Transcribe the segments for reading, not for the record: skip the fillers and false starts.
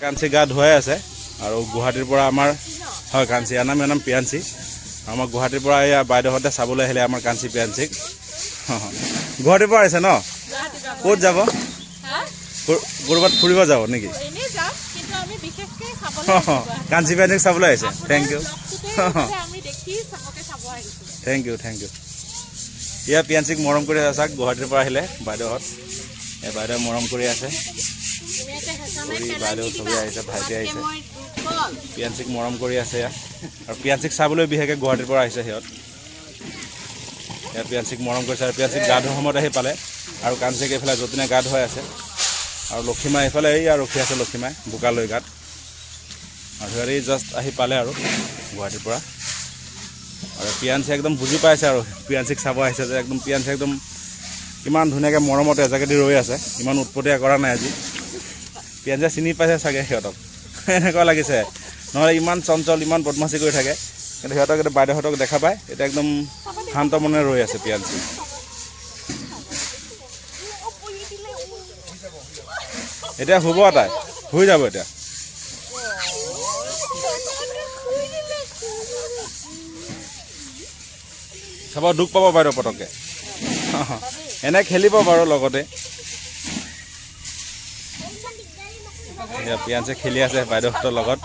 কাঞ্চি গা ধুৱাই আছে আৰু গুৱাহাটীৰ পৰা আমাৰ হয় কাঞ্চি নাম পিয়াঞ্চি আমাৰ গুৱাহাটীৰ পৰা এয়া বাইদেউহঁতে চাবলৈ আহিলে আমাৰ কাঞ্চি পিয়াঞ্চিক গুৱাহাটীৰ পৰা আহিছে ন ক'ত যাব ক'ৰবাত ফুৰিব যাব নেকি কাঞ্চি পিয়াঞ্চিক চাবলৈ আহিছে থেংক ইউ এয়া পিয়াঞ্চিক মৰম কৰি আছে চাওক গুৱাহাটীৰ পৰা আহিলে বাইদেউহঁত এই বাইদেউ মৰম কৰি আছে বাইদেউ চবেই আহিছে ভাইটি আহিছে পিয়াঞ্চিক মৰম কৰি আছে আৰু পিয়াঞ্চিক চাবলৈ বিশেষকৈ গুৱাহাটীৰ পৰা আহিছে সিহঁত পিয়াঞ্চিক মৰম কৰিছে আৰু পিয়াঞ্চিক গা ধোৱাৰ সময়ত আহি পালে আৰু কাঞ্চিক এইফালে যতীনে গা ধুৱাই আছে আৰু লক্ষীমাই এইফালে এই আৰু ৰখি আছে লক্ষীমাই বোকালৈ গাত আৰু সিহঁতে জাষ্ট আহি পালে আৰু গুৱাহাটীৰ পৰা আৰু পিয়াঞ্চি একদম বুজি পাইছে আৰু পিয়াঞ্চিক চাব আহিছে যে একদম পিয়াঞ্চি একদম ইমান ধুনীয়াকৈ মৰমতে এজাকেদি ৰৈ আছে ইমান উৎপতীয়া কৰা নাই আজি পিয়াঞ্চিয়ে চিনি পাইছে চাগে সিহঁতক এনেকুৱা লাগিছে নহ'লে ইমান চঞ্চল ইমান বদমাচি কৰি থাকে কিন্তু সিহঁতক এতিয়া বাইদেউহঁতক দেখা পায় এতিয়া একদম শান্ত মনে ৰৈ আছে পিয়াঞ্চি এতিয়া শুব তাই শুই যাব এতিয়া চাব দুখ পাব বাইদেউ পটককৈ এনে খেলিব বাৰু লগতে পিয়াঞ্চে খেলি আছে বাইদেউহঁতৰ লগত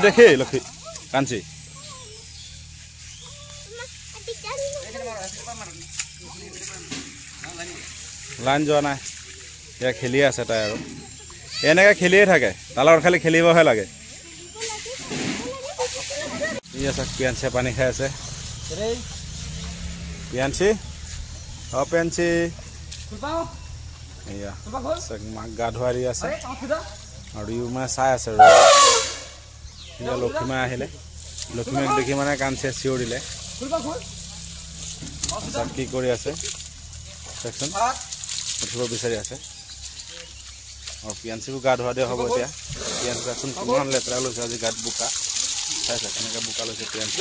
দেখি লক্ষী কাঞ্চি লাইন যোৱা নাই এয়া খেলি আছে তাই আৰু এনেকৈ খেলিয়ে থাকে তাৰ লগত খালি খেলিবহে লাগে আছে পিয়াঞ্চিয়ে পানী খাই আছে পিয়াঞ্চি পিয়াঞ্চি এয়া মাক গা ধুৱাই দি আছে আৰু ইও মানে চাই আছে এতিয়া লক্ষীমাই আহিলে লক্ষীমাক দেখি মানে কাঞ্চিয়ে চিঞৰিলে কি কৰি আছে চাওকচোন উঠিব বিচাৰি আছে আৰু পিয়াঞ্চিকো গা ধুৱা দিয়া হ'ব এতিয়া পিয়াঞ্চি চাওকচোন কিমান লেতেৰা লৈছে আজি গাত বোকা চাইছে কেনেকৈ বোকা লৈছে পিয়াঞ্চি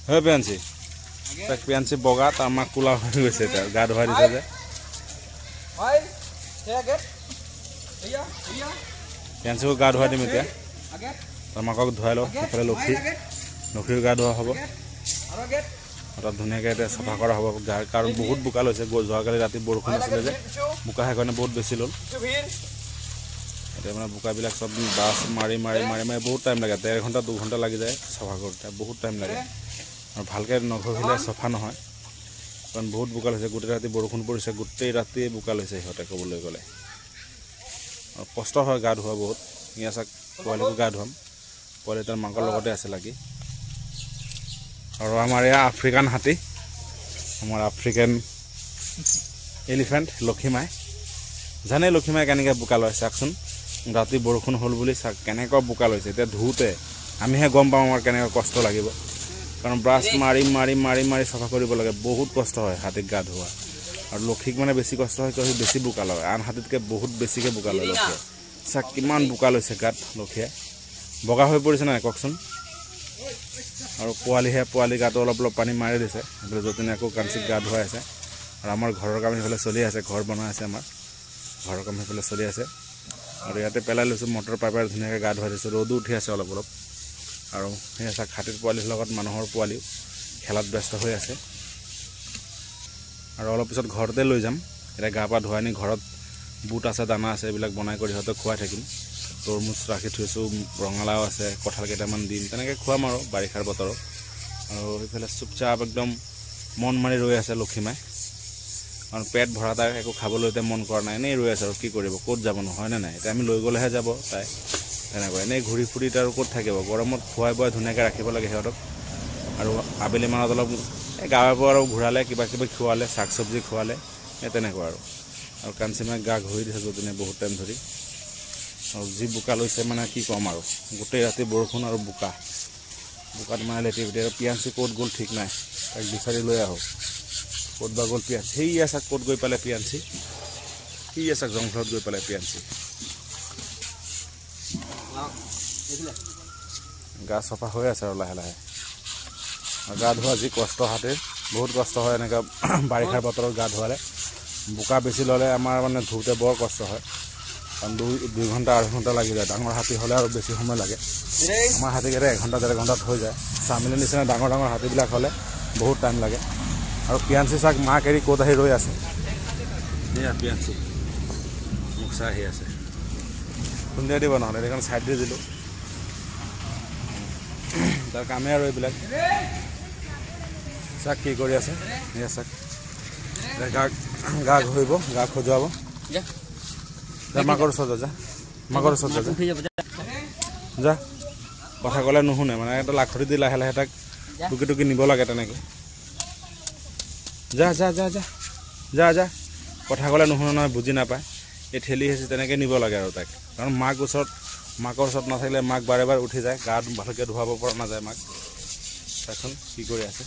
হয় পিয়াঞ্চি তাক পিয়াঞ্চি বগা তাৰ মাক কোলা হৈ গৈছে এতিয়া গা ধুৱাই দিছে যে পিয়াঞ্চিকো গা ধুৱাই দিম এতিয়া তাৰ মাকক ধুৱাই লওঁ সেইফালে লক্ষীও গা ধোৱা হ'ব তাত ধুনীয়াকৈ এতিয়া চাফা কৰা হ'ব গা কাৰণ বহুত বোকা লৈছে যোৱাকালি ৰাতি বৰষুণ আছিলে যে বোকা সেইকাৰণে বহুত বেছি ল'ল এতিয়া মানে বোকাবিলাক চব বাছ মাৰি বহুত টাইম লাগে 1.5 ঘণ্টা 2 ঘণ্টা লাগি যায় চাফা কৰোঁতে বহুত টাইম লাগে আৰু ভালকৈ নঘহিলে চাফা নহয় কাৰণ বহুত বোকা লৈছে গোটেই ৰাতি বৰষুণ পৰিছে গোটেই ৰাতি বোকা লৈছে সিহঁতে ক'বলৈ গ'লে আৰু কষ্ট হয় গা ধোৱা বহুত ইয়া চাক পোৱালিকো গা ধুৱাম পোৱালি তাৰ মাকৰ লগতে আছে লাগি আৰু আমাৰ এয়া আফ্ৰিকান হাতী আমাৰ আফ্ৰিকান এলিফেণ্ট লক্ষীমাই জানে লক্ষীমাই কেনেকৈ বোকা লয় চাওকচোন ৰাতি বৰষুণ হ'ল বুলি চাওক কেনেকুৱা বোকা লৈছে এতিয়া ধুওঁতে আমিহে গম পাওঁ আমাৰ কেনেকুৱা কষ্ট লাগিব কাৰণ ব্ৰাছ মাৰি চাফা কৰিব লাগে বহুত কষ্ট হয় হাতীক গা ধোৱা আৰু লক্ষীক মানে বেছি কষ্ট হয় কিয় বেছি বোকা লয় আন হাতীতকৈ বহুত বেছিকৈ বোকা লয় লক্ষীয়ে চাওক কিমান বোকা লৈছে গাত লক্ষীয়ে বগা হৈ পৰিছে নাই কওকচোন আৰু পোৱালি গাটো অলপ পানী মাৰি দিছে সেইফালে যতীনে আকৌ কাঞ্চিক গা ধুৱাই আছে আৰু আমাৰ ঘৰৰ কাম সেইফালে চলি আছে ঘৰ বনাই আছে আমাৰ ঘৰৰ কাম সেইফালে চলি আছে আৰু ইয়াতে পেলাই লৈছোঁ মটৰ পাইপেৰে ধুনীয়াকৈ গা ধুৱাই দিছোঁ ৰ'দো উঠি আছে অলপ আৰু সেই আছে হাতীৰ পোৱালিৰ লগত মানুহৰ পোৱালিও খেলাত ব্যস্ত হৈ আছে আৰু অলপ পিছত ঘৰতে লৈ যাম এতিয়া গা পা ধুৱাই নি ঘৰত বুট আছে দানা আছে এইবিলাক বনাই কৰি সিহঁতক খুৱাই থাকিম তৰমুজ ৰাখি থৈছোঁ ৰঙালাও আছে কঁঠাল কেইটামান দিম তেনেকৈ খুৱাম আৰু বাৰিষাৰ বতৰত আৰু সেইফালে চুপচাপ একদম মন মাৰি ৰৈ আছে লক্ষীমাই কাৰণ পেট ভৰা তাই একো খাবলৈ এতিয়া মন কৰা নাই এনেই ৰৈ আছে আৰু কি কৰিব ক'ত যাব নহয়নে নাই এতিয়া আমি লৈ গ'লেহে যাব তাই তেনেকুৱা এনেই ঘূৰি ফুৰি তাৰ ক'ত থাকিব গৰমত খুৱাই বোৱাই ধুনীয়াকৈ ৰাখিব লাগে সিহঁতক আৰু আবেলি মানত অলপ এই গাঁৱৰ পৰা আৰু ঘূৰালে কিবা খোৱালে শাক চব্জি খোৱালে এই তেনেকুৱা আৰু কাঞ্চিমাই গা ঘূৰি দিছে যতীনে বহুত টাইম ধৰি আৰু যি বোকা লৈছে মানে কি ক'ম আৰু গোটেই ৰাতি বৰষুণ আৰু বোকা বোকাত মানে লেটি পেটি আৰু পিয়াঞ্চি ক'ত গ'ল ঠিক নাই তাক বিচাৰি লৈ আহোঁ ক'ত বা গ'ল পিয়াঞ্চি সেই আছে ক'ত গৈ পালে পিয়াঞ্চি সি আছে জংঘলত গৈ পালে পিয়াঞ্চি গা চফা হৈ আছে আৰু লাহে লাহে গা ধোৱা যি কষ্ট হাতীৰ বহুত কষ্ট হয় এনেকুৱা বাৰিষাৰ বতৰত গা ধোৱালে বোকা বেছি ল'লে আমাৰ মানে ধুওঁতে বৰ কষ্ট হয় কাৰণ 2 ঘণ্টা 2.5 ঘণ্টা লাগি যায় ডাঙৰ হাতী হ'লে আৰু বেছি সময় লাগে আমাৰ হাতীকেইটা 1 ঘণ্টা 1.5 ঘণ্টাত হৈ যায় চামিলিৰ নিচিনা ডাঙৰ ডাঙৰ হাতীবিলাক হ'লে বহুত টাইম লাগে আৰু পিয়াঞ্চি চাক মাক এৰি ক'ত আহি ৰৈ আছে এয়া পিয়াঞ্চি মোক চাই আহি আছে খুন্দিয়াই দিব নহ'লে সেইখন ছাইড দি দিলোঁ তাৰ কামে আৰু এইবিলাক চাক কি কৰি আছে এয়া চাক গা ঘঁহিব গা খজুৱাব যা মাকৰ ওচৰত যা মাকৰ ওচৰত যা কথা ক'লে নুশুনে মানে এটা লাখৰি দি লাহে লাহে তাক টুকি টুকি নিব লাগে তেনেকৈ যা যা যা যা যা যা কথা ক'লে নুশুনে নহয় বুজি নাপায় এই ঠেলি হেঁচি তেনেকৈ নিব লাগে আৰু তাক কাৰণ মাকৰ ওচৰত নাথাকিলে মাক বাৰে বাৰে উঠি যায় গাত ভালকৈ ধুৱাব পৰা নাযায় মাক চাচোন কি কৰি আছে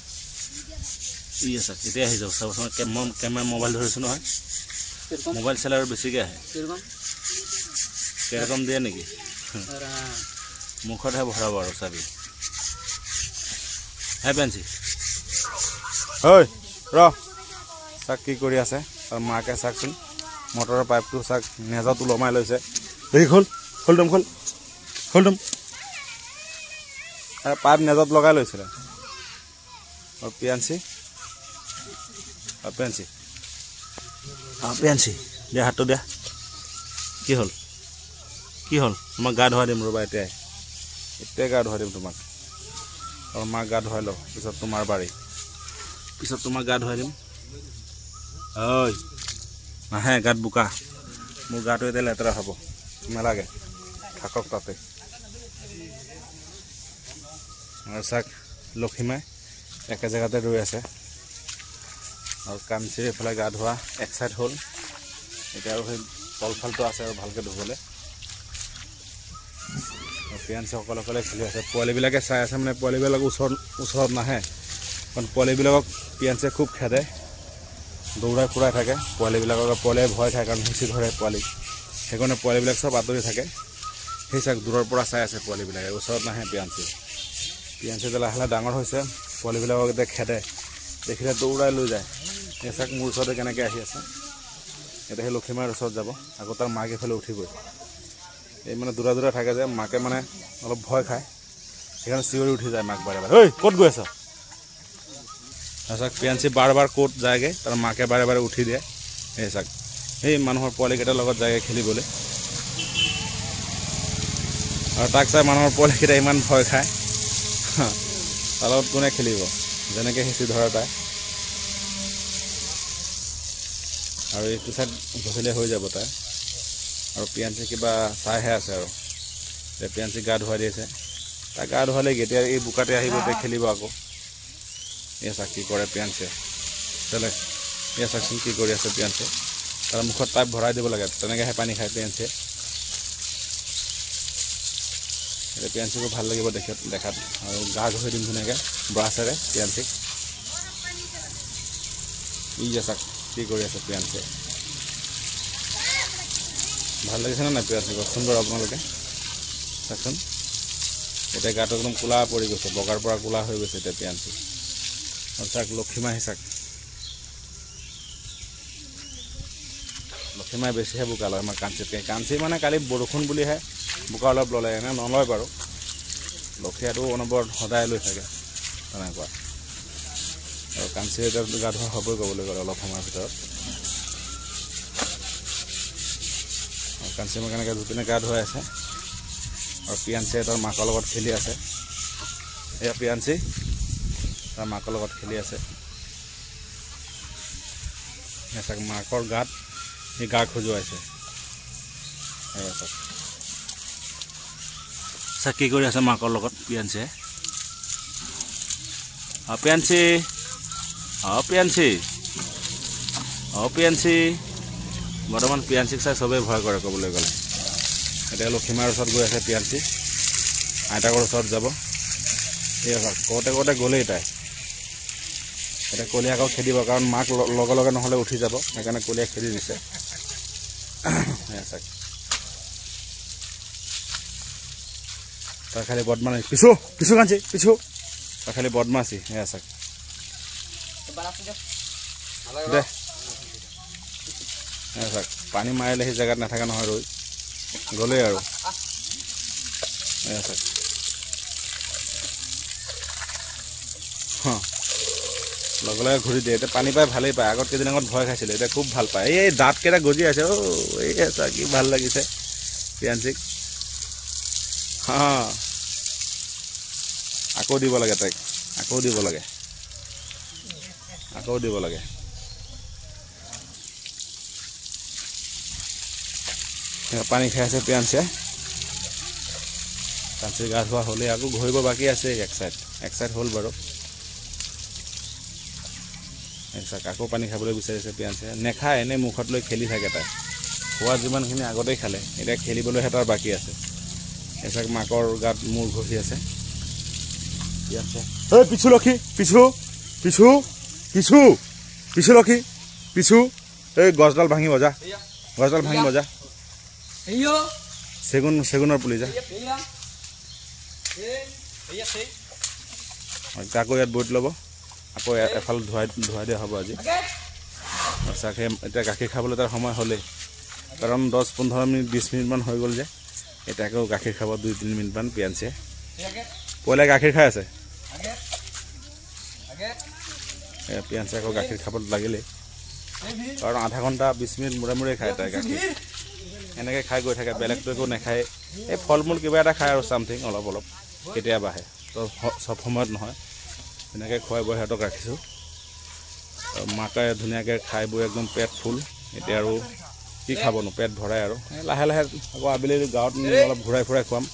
ই আছে এতিয়া আহি যাওক চাবচোন কেমেৰা মোবাইল ধৰিছোঁ নহয় মোবাইল চালে আৰু বেছিকৈ আহে কেৰকম দিয়ে নেকি মুখতহে ভৰাব আৰু চাবি হে পেঞ্চি ঐ ৰ চাক কি কৰি আছে আৰু মাকে চাকচোন মটৰৰ পাইপটো চাক নেজত ওলমাই লৈছে দেখি খোলদম পাইপ নেজত লগাই লৈছিলে আৰু পিয়াঞ্চি দিয়া হাতটো দিয়া কি হ'ল তোমাক গা ধুৱাই দিম ৰ'বা এতিয়াই গা ধুৱাই দিম তোমাক আৰু মাক গা ধুৱাই লওঁ পিছত তোমাৰ বাৰী পিছত তোমাক গা ধুৱাই দিম ঐ নাহে গাত বোকা মোৰ গাটো এতিয়া লেতেৰা হ'ব নালাগে থাকক তাতে আৰু চাক লক্ষীমাই একে জেগাতে ৰৈ আছে আৰু কাঞ্চিৰ এইফালে গা ধোৱা এক চাইড হ'ল এতিয়া আৰু সেই তলফালটো আছে আৰু ভালকৈ ধুবলৈ আৰু পিয়াঞ্চি অকলে খেলি আছে পোৱালিবিলাকে চাই আছে মানে পোৱালিবিলাক ওচৰত নাহে কাৰণ পোৱালিবিলাকক পিয়াঞ্চিয়ে খুব খেদে দৌৰাই ফুৰাই থাকে পোৱালিয়ে ভয় খায় কাৰণ হেঁচি ধৰে পোৱালি সেইকাৰণে পোৱালিবিলাক চব আঁতৰি থাকে সেই চাক দূৰৰ পৰা চাই আছে পোৱালিবিলাকে ওচৰত নাহে পিয়াঞ্চি লাহে লাহে ডাঙৰ হৈছে পোৱালিবিলাকক এতিয়া খেদে দেখিলে দৌৰাই লৈ যায় এই চাক মোৰ ওচৰতে কেনেকৈ আহি আছে এতিয়া সেই লক্ষীমাৰ ওচৰত যাব আকৌ তাৰ মাক এইফালে উঠিবই এই মানে দূৰা থাকে যে মাকে মানে অলপ ভয় খায় সেইকাৰণে চিঞৰি উঠি যায় মাক বাৰে বাৰে ঐ ক'ত গৈ আছ চাক পিয়াঞ্চি বাৰ বাৰ ক'ত যায়গৈ তাৰ মাকে বাৰে বাৰে উঠি দিয়ে এই চাক সেই মানুহৰ পোৱালিকেইটাৰ লগত যায়গৈ খেলিবলৈ আৰু তাক চাই মানুহৰ পোৱালিকেইটা ইমান ভয় খায় তাৰ লগত কোনে খেলিব যেনেকৈ হেঁচি ধৰা তাই আৰু এইটো চাইড ঘঁহিলে হৈ যাব তাই আৰু পিয়াঞ্চি কিবা চাইহে আছে আৰু এতিয়া পিয়াঞ্চি গা ধুৱাই দিছে তাক গা ধুৱালে এতিয়া এই বোকাতে আহিব এতিয়া খেলিব আকৌ এই চাক কি কৰে পিয়াঞ্চিয়ে তেলে এই চাকচোন কি কৰি আছে পিয়াঞ্চিয়ে তাৰ মুখত পাইপ ভৰাই দিব লাগে তেনেকৈহে পানী খায় পিয়াঞ্চিয়ে এতিয়া পিয়াঞ্চিকো ভাল লাগিব দেখাত আৰু গা ধুই দিম ধুনীয়াকৈ ব্ৰাছেৰে পিয়াঞ্চিক ই চাক কি কৰি আছে পিয়াঞ্চিয়ে ভাল লাগিছেনে নাই পিয়াঞ্চি কওকচোন বাৰু আপোনালোকে চাওকচোন এতিয়া গাটো একদম ক'লা পৰি গৈছে বগাৰ পৰা ক'লা হৈ গৈছে এতিয়া পিয়াঞ্চি আৰু চাক লক্ষীমাই চাক লক্ষীমাই বেছিহে বোকা লয় আমাৰ কাঞ্চিতকৈ কাঞ্চি মানে কালি বৰষুণ বুলিহে বোকা অলপ ল'লে এনে নলয় বাৰু লক্ষীয়াটো অনবৰত সদায় লৈ থাকে তেনেকুৱা আৰু কাঞ্চি এতিয়া গা ধোৱা হ'বই ক'বলৈ গ'লে অলপ সময়ৰ ভিতৰত আৰু কাঞ্চি মোক এনেকৈ দুপিনে গা ধুৱাই আছে আৰু পিয়াঞ্চিয়ে তাৰ মাকৰ লগত খেলি আছে এয়া পিয়াঞ্চি তাৰ মাকৰ লগত খেলি আছে চাক মাকৰ গাত সি গা খজুৱাইছে এয়া চাক চাক কি কৰি আছে মাকৰ লগত পিয়াঞ্চিয়ে পিয়াঞ্চি বৰ্তমান পিয়াঞ্চিক চাই চবেই ভয় কৰে ক'বলৈ গ'লে এতিয়া লক্ষীমাৰ ওচৰত গৈ আছে পিয়াঞ্চি আইতাকৰ ওচৰত যাব কওঁতে কওঁতে গ'লেই তাই এতিয়া কলিয়া আকৌ খেদিব কাৰণ মাক লগে লগে নহ'লে উঠি যাব সেইকাৰণে কলিয়া খেদি দিছে তাৰ খালি বদমাছি পিছু পিছু কাঞ্চি পিছু তাৰ খালি বদমাছি সেয়া চাক দে চাক পানী মাৰিলে সেই জেগাত নাথাকে নহয় ৰৈ গ'লেই আৰু চাক লগে লগে ঘূৰি দিয়ে এতিয়া পানী পাই ভালেই পায় আগত কেইদিন আগত ভয় খাইছিলে এতিয়া খুব ভাল পায় এই দাঁতকেইটা গজি আছে এই চাক কি ভাল লাগিছে পিয়াঞ্চিক আকৌ দিব লাগে তাইক আকৌ দিব লাগে পানী খাই আছে পিয়াঞ্চিয়ে কাঞ্চিৰ গা ধোৱা হ'লেই আকৌ ঘূৰিব বাকী আছে এক চাইড হ'ল বাৰু আকৌ পানী খাবলৈ বিচাৰিছে পিয়াঞ্চিয়ে নেখায় এনেই মুখত লৈ খেলি থাকে তাই খোৱা যিমানখিনি আগতেই খালে এতিয়া খেলিবলৈহে তাৰ বাকী আছে এচাক মাকৰ গাত মূৰ ঘঁহি আছে পিছু লক্ষী পিছু পিছু পিছু পিছু লক্ষী পিছু এই গছডাল ভাঙিব যা চেগুনৰ পুলি যা আকৌ ইয়াত বৈত ল'ব আকৌ এফালে ধুৱাই দিয়া হ'ব আজি চাকে এতিয়া গাখীৰ খাবলৈ তাৰ সময় হ'লেই কাৰণ 10-15 মিনিট 20 মিনিটমান হৈ গ'ল যে এতিয়া আকৌ গাখীৰ খাব 2-3 মিনিটমান পিয়াঞ্চিয়ে পইলাই গাখীৰ খাই আছে পিয়াঞ্চিয়ে আকৌ গাখীৰ খাব লাগিলেই কাৰণ আধা ঘণ্টা 20 মিনিট মূৰে মূৰে খায় তাই গাখীৰ এনেকৈ খাই গৈ থাকে বেলেগটো একো নাখায় এই ফল মূল কিবা এটা খায় আৰু চামথিং অলপ কেতিয়াবাহে তো চব সময়ত নহয় এনেকৈ খুৱাই বৈ সিহঁতক ৰাখিছোঁ মাকে ধুনীয়াকৈ খাই বৈ একদম পেট ফুল এতিয়া আৰু কি খাবনো পেট ভৰাই আৰু লাহে লাহে আকৌ আবেলি গাঁৱত অলপ ঘূৰাই ফুৰাই খুৱাম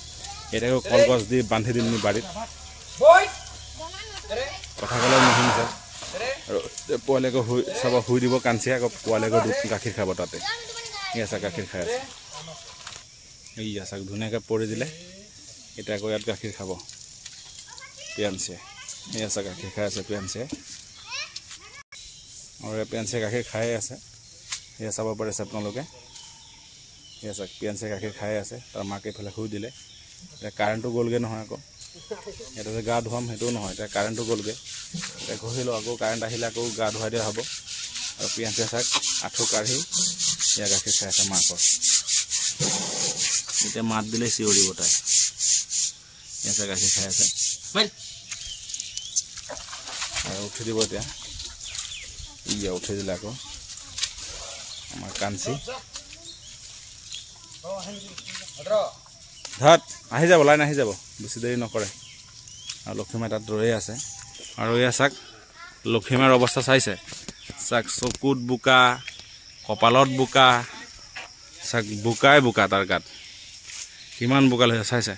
এতিয়া কলগছ দি বান্ধি দিম নি বাৰীত কথা ক'লে নুশুনিছে আৰু পোৱালীকো শুই দিব কাঞ্চিয়ে আকৌ পোৱালীকো গাখীৰ খাব তাতে আছে গাখীৰ খাই আছে এই আছে ধুনীয়াকৈ পৰি দিলে এতিয়া আকৌ ইয়াত গাখীৰ খাব পিয়াঞ্চিয়ে এই আছে গাখীৰ খাই আছে পিয়াঞ্চিয়ে আৰু পিয়াঞ্চিয়ে গাখীৰ খাই আছে এয়া চাব পাৰিছে আপোনালোকে এয়া চাওক পিয়াঞ্চিয়ে গাখীৰ খাই আছে তাৰ মাকে এইফালে শুই দিলে এতিয়া কাৰেণ্টটো গ'লগৈ নহয় আকৌ এটা যে গা ধুৱাম সেইটোও নহয় এতিয়া কাৰেণ্টটো গ'লগৈ এতিয়া ঘঁহিলোঁ আকৌ কাৰেণ্ট আহিলে আকৌ গা ধুৱাই দিয়া হ'ব আৰু পিয়াঞ্চিয়ে চাওক আঁঠু কাঢ়ি এয়া গাখীৰ খাই আছে মাকৰ এতিয়া মাত দিলে চিঞৰিব তাই এয়া চাওক গাখীৰ খাই আছে আৰু উঠি দিব এতিয়া ইয়া উঠি দিলে আকৌ আমাৰ কাঞ্চি ধাত আহি যাব লাইন আহি যাব বেছি দেৰি নকৰে আৰু লক্ষীমাই তাত ৰৈ আছে আৰু এয়া চাওক লক্ষীমাৰ অৱস্থা চাইছে চাওক চকুত বোকা কপালত বোকা চাওক বোকা তাৰ গাত কিমান বোকা লৈছে চাইছে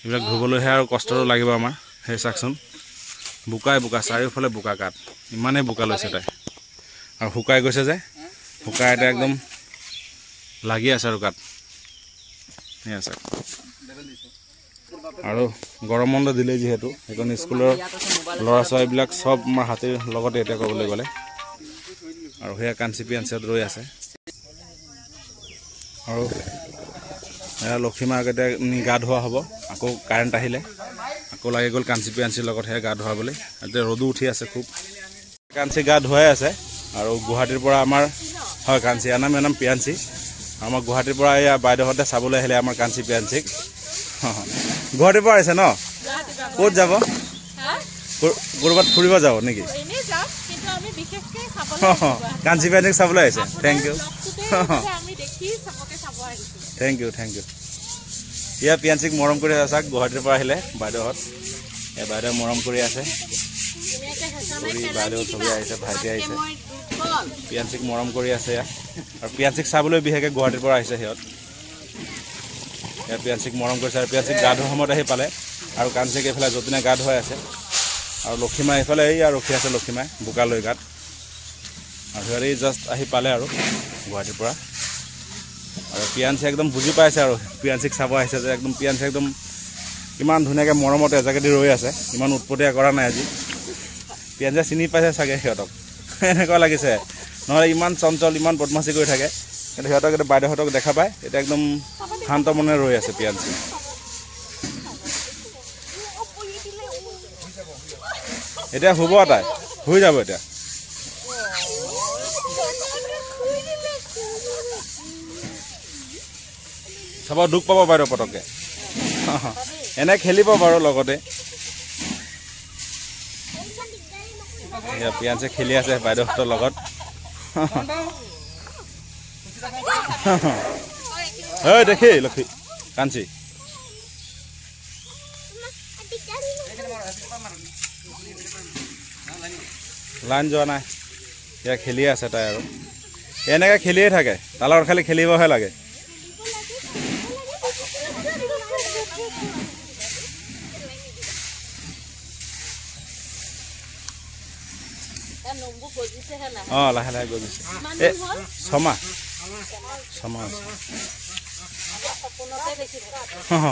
এইবিলাক ধুবলৈহে আৰু কষ্টটো লাগিব আমাৰ সেই চাওকচোন বোকা চাৰিওফালে বোকা গাত ইমানেই বোকা লৈছে তাই আৰু শুকাই গৈছে যে শুকাই এটা একদম লাগি আছে আৰু গাত সেই আছে আৰু গৰম বন্ধ দিলে যিহেতু সেইকাৰণে স্কুলৰ ল'ৰা ছোৱালীবিলাক চব আমাৰ হাতীৰ লগতে এতিয়া ক'বলৈ গ'লে আৰু সেয়া কাঞ্চি পিয়াঞ্চিত ৰৈ আছে আৰু এয়া লক্ষীমাক এতিয়া গা ধোৱা হ'ব আকৌ কাৰেণ্ট আহিলে আকৌ লাগি গ'ল কাঞ্চি পিয়াঞ্চিৰ লগত সেয়া গা ধোৱাবলৈ এতিয়া ৰ'দো উঠি আছে খুব কাঞ্চি গা ধুৱাই আছে আৰু গুৱাহাটীৰ পৰা আমাৰ হয় কাঞ্চি নাম পিয়াঞ্চি আমাৰ গুৱাহাটীৰ পৰা এয়া বাইদেউহঁতে চাবলৈ আহিলে আমাৰ কাঞ্চি পিয়াঞ্চিক গুৱাহাটীৰ পৰা আহিছে ন ক'ত যাব ক'ৰবাত ফুৰিব যাব নেকি কাঞ্চি পিয়াঞ্চিক চাবলৈ আহিছে থেংক ইউ ইয়া পিয়াঞ্চিক মৰম কৰি আছে চাওক গুৱাহাটীৰ পৰা আহিলে বাইদেউহঁত এই বাইদেউ মৰম কৰি আছে বাইদেউ ছবি আহিছে ভাইটি আহিছে পিয়াঞ্চিক মৰম কৰি আছে ইয়াত আৰু পিয়াঞ্চিক চাবলৈ বিশেষকৈ গুৱাহাটীৰ পৰা আহিছে সিহঁত পিয়াঞ্চিক মৰম কৰিছে আৰু পিয়াঞ্চিক গা ধোৱাৰ সময়ত আহি পালে আৰু কাঞ্চিক এইফালে যতীনে গা ধুৱাই আছে আৰু লক্ষীমাই এইফালে এই আৰু ৰখি আছে লক্ষীমাই বোকা লৈ গাত আৰু সিহঁতে জাষ্ট আহি পালে আৰু গুৱাহাটীৰ পৰা আৰু পিয়াঞ্চি একদম বুজি পাইছে আৰু পিয়াঞ্চিক চাব আহিছে যে একদম পিয়াঞ্চি একদম ইমান ধুনীয়াকৈ মৰমতে এজাকেদি ৰৈ আছে, ইমান উৎপতীয়া কৰা নাই আজি। পিয়াঞ্চিয়ে চিনি পাইছে চাগে সিহঁতক, এনেকুৱা লাগিছে। নহ'লে ইমান চঞ্চল, ইমান বদমাচি কৰি থাকে, কিন্তু সিহঁতক এতিয়া বাইদেউহঁতক দেখা পায়, এতিয়া একদম শান্ত মনে ৰৈ আছে পিয়াঞ্চি। এতিয়া শুব, তাই শুই যাব এতিয়া। চাব দুখ পাব বাইদেউ পটককৈ, এনে খেলিব বাৰু লগতে। পিয়াঞ্চিয়ে খেলি আছে বাইদেউহঁতৰ লগত। ঐ দেখি লক্ষী কাঞ্চি, লাইন যোৱা নাই, এতিয়া খেলি আছে তাই আৰু এনেকৈ খেলিয়ে থাকে, তাৰ লগত খালি খেলিবহে লাগে। অঁ লাহে লাহে গজিছে, এই 6 মাহ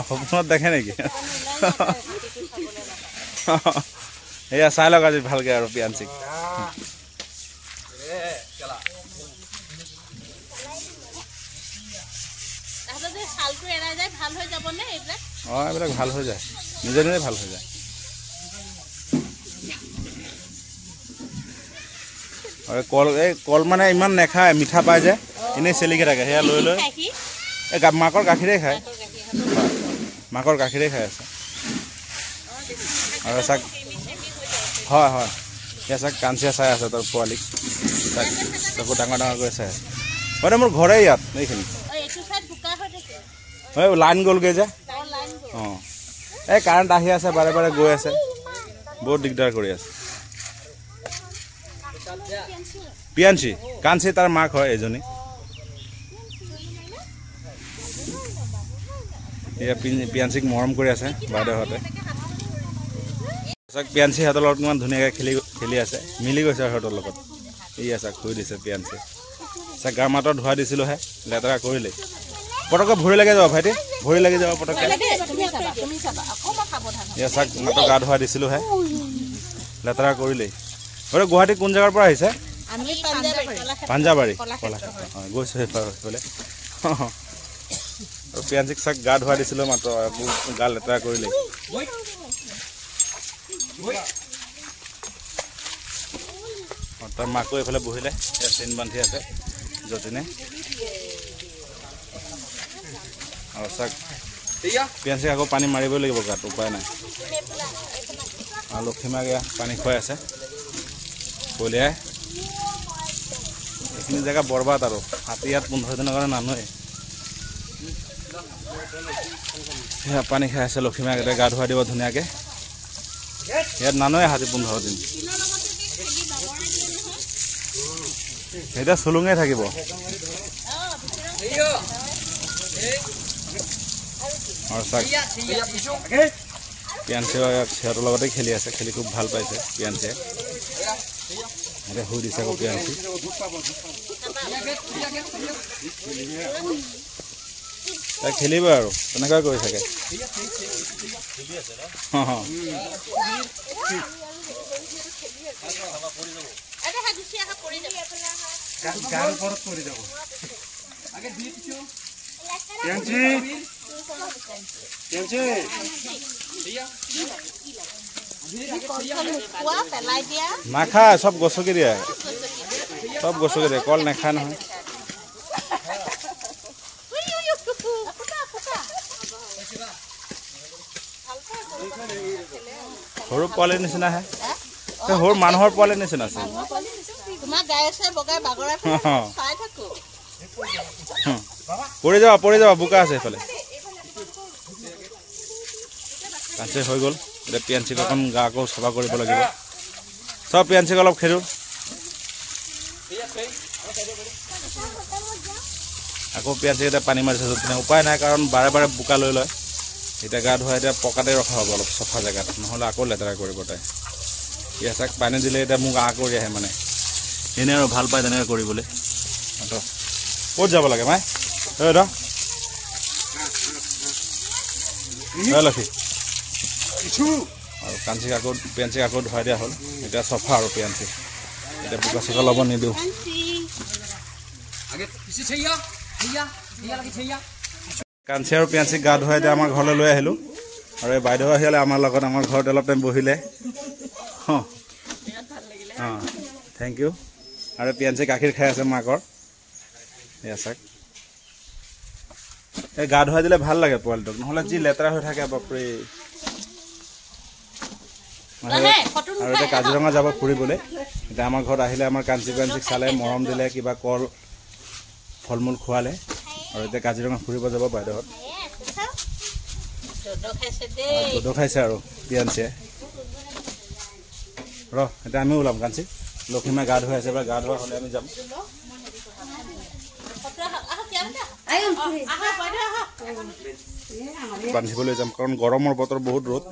সপোনত দেখে নেকি? এয়া চাই লওক আজি ভালকৈ আৰু পিয়াঞ্চিক। অঁ এইবিলাক ভাল হৈ যায়, নিজে নিজে ভাল হৈ যায়। কল মানে ইমান নেখায়, মিঠা পায় যে, এনেই চেলিকে থাকে, সেয়া লৈ লৈ এই মাকৰ গাখীৰেই খায়, মাকৰ গাখীৰেই খাই আছে। আৰু চাক, হয় হয়, সেয়া চাক কাঞ্চিয়ে চাই আছে তাৰ পোৱালীক, চাক চকু ডাঙৰ ডাঙৰ কৰি চাই আছে। মানে মোৰ ঘৰে ইয়াত এইখিনি, লাইন গ'লগৈ যে। অঁ এই কাৰেণ্ট আহি আছে, বাৰে বাৰে গৈ আছে, বহুত দিগদাৰ কৰি আছে। পিয়াঞ্চি, কাঞ্চি তাৰ মাক হয় এজনী। এয়া পিয়াঞ্চিক মৰম কৰি আছে বাইদেউহঁতে। চাওক পিয়াঞ্চি সিহঁতৰ লগত ইমান ধুনীয়াকৈ খেলি আছে, মিলি গৈছে সিহঁতৰ লগত। এই আছে খুই দিছে পিয়াঞ্চি। চাওক গা মাতৰ ধুৱাই দিছিলোঁহে, লেতেৰা কৰিলেই। পটককৈ ভৰি লাগি যাব ভাইটি, ভৰি লাগি যাব পটককৈ। এয়া চাওক মাত্ৰ গা ধুৱাই দিছিলোঁহে, লেতেৰা কৰিলেই। বাৰু গুৱাহাটী কোন জেগাৰ পৰা আহিছে? পাঞ্জাবাৰী, কলাক্ষেত্ৰ। হয় গৈছোঁ সেইফালে। আৰু পিয়াঞ্চিক চাক গা ধুৱাই দিছিলোঁ মাত্ৰ, গা লেতেৰা কৰিলেই। তাৰ মাকো এইফালে বহিলে, চেইন বান্ধি আছে যতীনে। আৰু চাক পিয়াঞ্চিক আকৌ পানী মাৰিবই লাগিব গাত, উপায় নাই। আৰু লক্ষীমাক এয়া পানী খুৱাই আছে কলিয়াই। এইখিনি জেগা বৰবাদ আৰু, হাতী ইয়াত 15 দিনৰ কাৰণে নানোৱে। সেয়া পানী খাই আছে লক্ষীমাক, এতিয়া গা ধুৱাই দিব ধুনীয়াকৈ। ইয়াত নানোৱে হাতী 15 দিন, এতিয়া চুলুঙে থাকিব। আৰু চাওক পিয়াঞ্চিও সিহঁতৰ লগতে খেলি আছে, খেলি খুব ভাল পাইছে পিয়াঞ্চিয়ে। এতিয়া শুই দিছে আকৌ পিয়াঞ্চি। তাই খেলিব আৰু তেনেকুৱাই কৰি থাকে। নাখায়, চব গছকি দিয়ে, চব গছকি দিয়ে, কল নাখায় নহয়। সৰু পোৱালিৰ নিচিনাহে, সৰু মানুহৰ পোৱালিৰ নিচিনা আছে। পৰি যাবা বোকা আছে এইফালে। কাঞ্চি হৈ গ'ল, এতিয়া পিয়াঞ্চিক অকণ গা আকৌ চফা কৰিব লাগিব। চব পিয়াঞ্চিক অলপ খেলোঁ, আকৌ পিয়াঞ্চিক এতিয়া পানী মাৰিছে যতীনে। উপায় নাই, কাৰণ বাৰে বাৰে বোকা লৈ লয়। এতিয়া গা ধুৱাই এতিয়া পকাতে ৰখা হ'ব অলপ চফা জেগাত, নহ'লে আকৌ লেতেৰা কৰিব তাই। পিয়াঁচাক পানী দিলে এতিয়া মোক আহ কৰি আহে, মানে এনেই আৰু ভাল পায় তেনেকৈ কৰিবলৈ। ক'ত যাব লাগে মাই? লক্ষী আৰু কাঞ্চিক আকৌ পিয়াঞ্চিক আকৌ ধুৱাই দিয়া হ'ল এতিয়া চফা আৰু পিয়াঞ্চি এতিয়া বোকা চোকা ল'ব নিদিওঁ কাঞ্চি আৰু পিয়াঞ্চিক গা ধুৱাই এতিয়া আমাৰ ঘৰলৈ লৈ আহিলোঁ আৰু এই বাইদেউ আহিলে আমাৰ লগত আমাৰ ঘৰত অলপ টাইম বহিলে অঁ থেংক ইউ আৰু পিয়াঞ্চি গাখীৰ খাই আছে মাকৰ এয়া চাওক এই গা ধুৱাই দিলে ভাল লাগে পোৱালিটোক নহ'লে যি লেতেৰা হৈ থাকে বাপৰে আৰু এতিয়া কাজিৰঙা যাব ফুৰিবলৈ এতিয়া আমাৰ ঘৰত আহিলে আমাৰ কাঞ্চি পিয়াঞ্চিক চালে মৰম দিলে কিবা কল ফল মূল খোৱালে আৰু এতিয়া কাজিৰঙা ফুৰিব যাব বাইদেউহঁত দুধ খাইছে আৰু পিয়াঞ্চিয়ে এতিয়া আমিও ওলাম কাঞ্চি লক্ষীমাই গা ধুৱাই আছে বা গা ধোৱা হ'লে আমি যাম বান্ধিবলৈ যাম কাৰণ গৰমৰ বতৰ বহুত ৰ'দ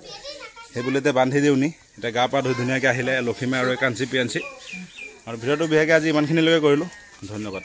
সেইবুলি এতিয়া বান্ধি দিওঁ নি এতিয়া গা পা ধুই ধুনীয়াকৈ আহিলে লক্ষীমাই আৰু কাঞ্চি পিয়াঞ্চি আৰু ভিডিঅ'টো বিশেষকৈ আজি ইমানখিনিলৈকে কৰিলোঁ ধন্যবাদ